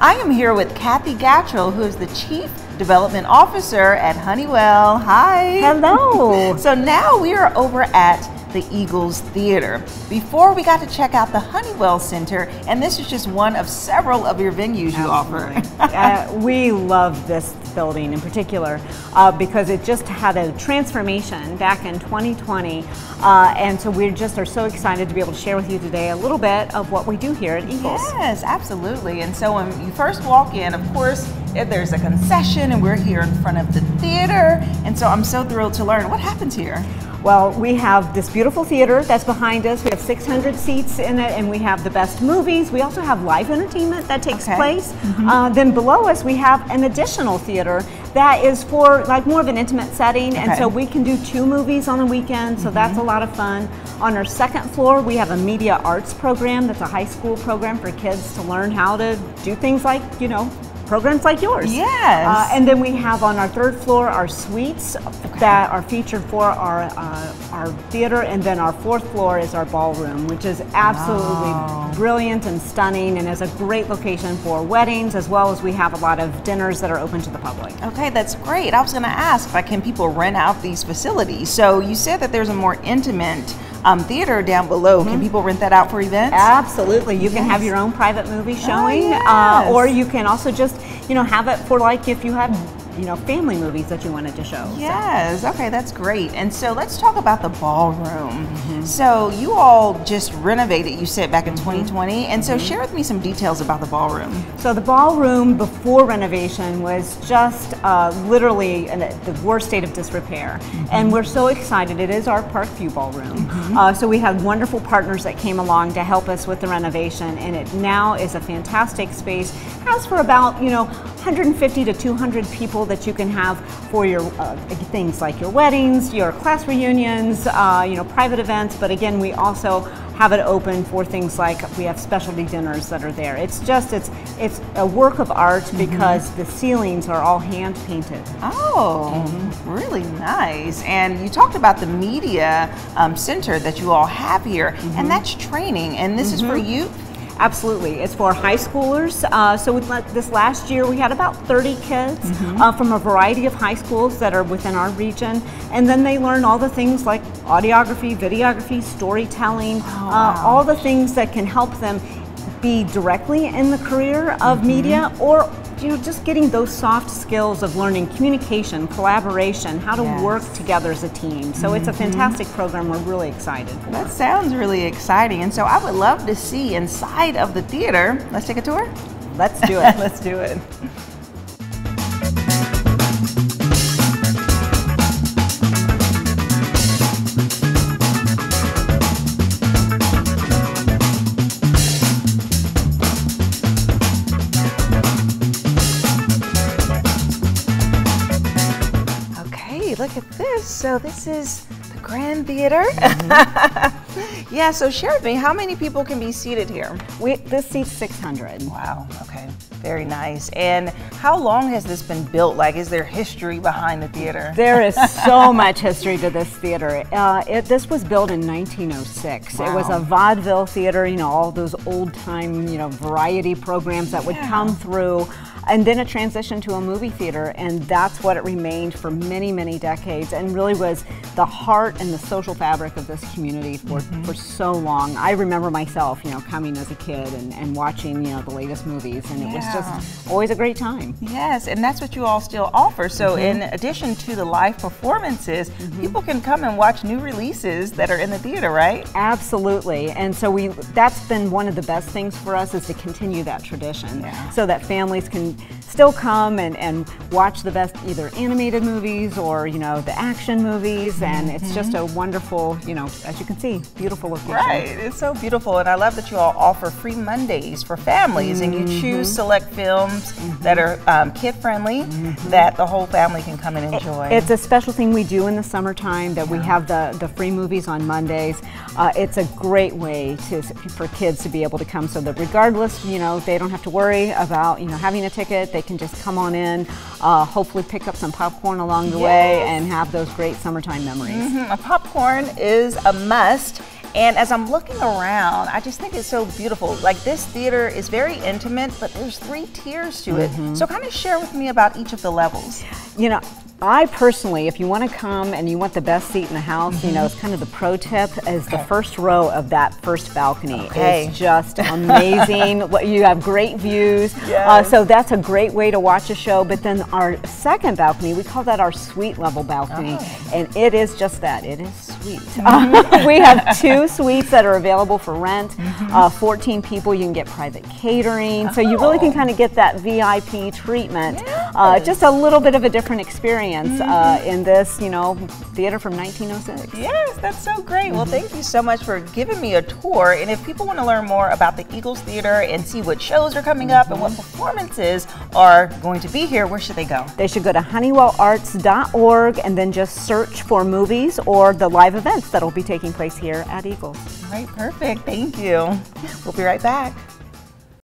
I am here with Cathy Gatchel, who is the Chief Development Officer at Honeywell. Hi. Hello. So now we are over at the Eagles Theater. Before we got to check out the Honeywell Center, and this is just one of several of your venues you offer. We love this building in particular because it just had a transformation back in 2020, and so we just are so excited to be able to share with you today a little bit of what we do here at Eagles. Yes, absolutely. And so when you first walk in, of course, there's a concession, and we're here in front of the theater, and so I'm so thrilled to learn what happens here. Well, we have this beautiful theater that's behind us. We have 600 seats in it, and we have the best movies. We also have live entertainment that takes place. Then below us, we have an additional theater that is for like more of an intimate setting, and so we can do 2 movies on the weekend, so that's a lot of fun. On our second floor, we have a media arts program that's a high school program for kids to learn how to do things like, you know, programs like yours. Yes. And then we have on our third floor our suites that are featured for our theater, and then our fourth floor is our ballroom, which is absolutely brilliant and stunning, and is a great location for weddings, as well as we have a lot of dinners that are open to the public. Okay, that's great. I was going to ask, like, can people rent out these facilities? So you said that there's a more intimate theater down below. Can people rent that out for events? Absolutely. You can have your own private movie showing, or you can also just, you know, have it for like if you had, you know, family movies that you wanted to show. Yes, okay, that's great. And so let's talk about the ballroom. So you all just renovated, you said, back in 2020, and so share with me some details about the ballroom. So the ballroom before renovation was just literally in the worst state of disrepair, and we're so excited. It is our Parkview ballroom. So we had wonderful partners that came along to help us with the renovation, and it now is a fantastic space. Has for about, you know, 150 to 200 people that you can have for your things like your weddings, your class reunions, you know, private events. But again, we also have it open for things like we have specialty dinners that are there. It's just it's a work of art because the ceilings are all hand painted. Oh, really nice. And you talked about the media center that you all have here, and that's training, and this is for youth. Absolutely. It's for high schoolers. So with this last year, we had about 30 kids from a variety of high schools that are within our region. And then they learn all the things like audiography, videography, storytelling, all the things that can help them be directly in the career of media, or, you know, just getting those soft skills of learning communication, collaboration, how to work together as a team. So it's a fantastic program. We're really excited for. That sounds really exciting. And so I would love to see inside of the theater. Let's take a tour? Let's do it. Let's do it. Look at this. So this is the Grand Theater. Yeah, so share with me, how many people can be seated here? This seats 600. Wow, okay, very nice. And how long has this been built? Like, is there history behind the theater? There is so much history to this theater. This was built in 1906. It was a vaudeville theater, you know, all those old time, you know, variety programs that would come through. And then it transitioned to a movie theater, and that's what it remained for many, many decades, and really was the heart and the social fabric of this community for so long. I remember myself, you know, coming as a kid and watching, you know, the latest movies, and it was just always a great time. Yes, and that's what you all still offer. So in addition to the live performances, people can come and watch new releases that are in the theater, right? Absolutely, and so that's been one of the best things for us, is to continue that tradition, so that families can still come and watch the best either animated movies or, you know, the action movies, and it's just a wonderful, you know, as you can see, beautiful location. Right, it's so beautiful, and I love that you all offer free Mondays for families, and you choose select films that are kid-friendly, that the whole family can come and enjoy. It's a special thing we do in the summertime, that we have the free movies on Mondays. It's a great way for kids to be able to come, so that regardless, you know, they don't have to worry about, you know, having a ticket. They can just come on in, hopefully pick up some popcorn along the way, and have those great summertime memories. A popcorn is a must. And as I'm looking around, I just think it's so beautiful. Like, this theater is very intimate, but there's 3 tiers to it. So kind of share with me about each of the levels. You know, I personally, if you want to come and you want the best seat in the house, you know, it's kind of the pro tip is the first row of that first balcony. It's just amazing. You have great views. So that's a great way to watch a show. But then our second balcony, we call that our suite level balcony. And it is just that. It is sweet. We have 2 suites that are available for rent. 14 people, you can get private catering. So you really can kind of get that VIP treatment. Just a little bit of a different experience. In this, you know, theater from 1906. Yes, that's so great. Well, thank you so much for giving me a tour. And if people want to learn more about the Eagles Theater and see what shows are coming up and what performances are going to be here, where should they go? They should go to HoneywellArts.org and then just search for movies or the live events that will be taking place here at Eagles. All right, perfect. Thank you. We'll be right back.